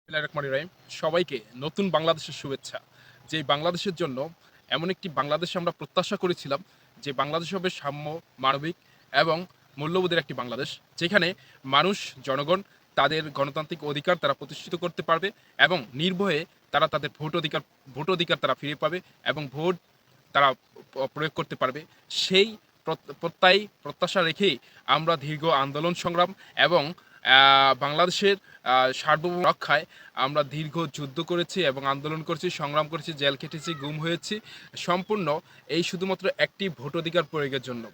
বিসমিল্লাহির রহমানির রহিম। সবাইকে নতুন বাংলাদেশের শুভেচ্ছা। যে বাংলাদেশের জন্য এমন একটি বাংলাদেশ আমরা প্রত্যাশা করেছিলাম, যে বাংলাদেশ হবে সাম্য, মানবিক এবং মূল্যবোধের একটি বাংলাদেশ। যেখানে মানুষ, জনগণ তাদের গণতান্ত্রিক অধিকার তারা প্রতিষ্ঠিত করতে পারবে এবং নির্ভয়ে তারা তাদের ভোট অধিকার তারা ফিরে পাবে এবং ভোট তারা প্রয়োগ করতে পারবে। সেই প্রত্যাশা রেখেই আমরা দীর্ঘ আন্দোলন সংগ্রাম এবং বাংলাদেশের সার্বভৌম রক্ষায় আমরা দীর্ঘ যুদ্ধ করেছি এবং আন্দোলন করেছি, সংগ্রাম করেছি, জেল খেটেছি, গুম হয়েছি, সম্পূর্ণ এই শুধুমাত্র একটি ভোটাধিকার প্রয়োগের জন্য।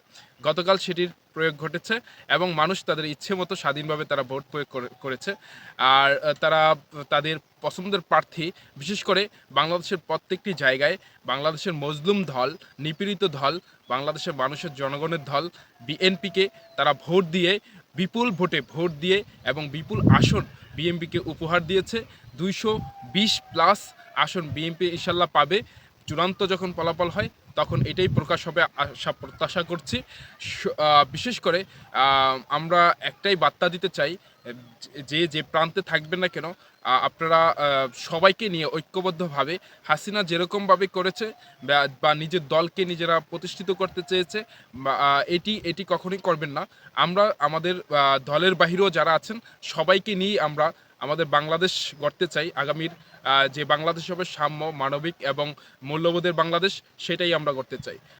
গতকাল সেটির প্রয়োগ ঘটেছে এবং মানুষ তাদের ইচ্ছে মতো স্বাধীনভাবে তারা ভোট প্রয়োগ করেছে। আর তারা তাদের পছন্দের প্রার্থী, বিশেষ করে বাংলাদেশের প্রত্যেকটি জায়গায় বাংলাদেশের মজলুম দল, নিপীড়িত দল, বাংলাদেশের মানুষের জনগণের দল বিএনপিকে তারা বিপুল ভোটে ভোট দিয়ে এবং বিপুল আসন বিএনপিকে উপহার দিয়েছে। 220+ আসন বিএনপি ইনশাল্লাহ পাবে। চূড়ান্ত যখন ফলাফল হয় তখন এটাই প্রকাশ হবে আশা প্রত্যাশা করছি। বিশেষ করে আমরা একটাই বার্তা দিতে চাই, যে প্রান্তে থাকবেন না কেন, আপনারা সবাইকে নিয়ে ঐক্যবদ্ধভাবে হাসিনা যেরকমভাবে করেছে বা নিজের দলকে নিজেরা প্রতিষ্ঠিত করতে চেয়েছে, এটি কখনোই করবেন না। আমরা আমাদের দলের বাহিরেও যারা আছেন সবাইকে নিয়ে আমরা আমাদের বাংলাদেশ গড়তে চাই। আগামীর যে বাংলাদেশ হবে সাম্য, মানবিক এবং মূল্যবোধের বাংলাদেশ, সেটাই আমরা গড়তে চাই।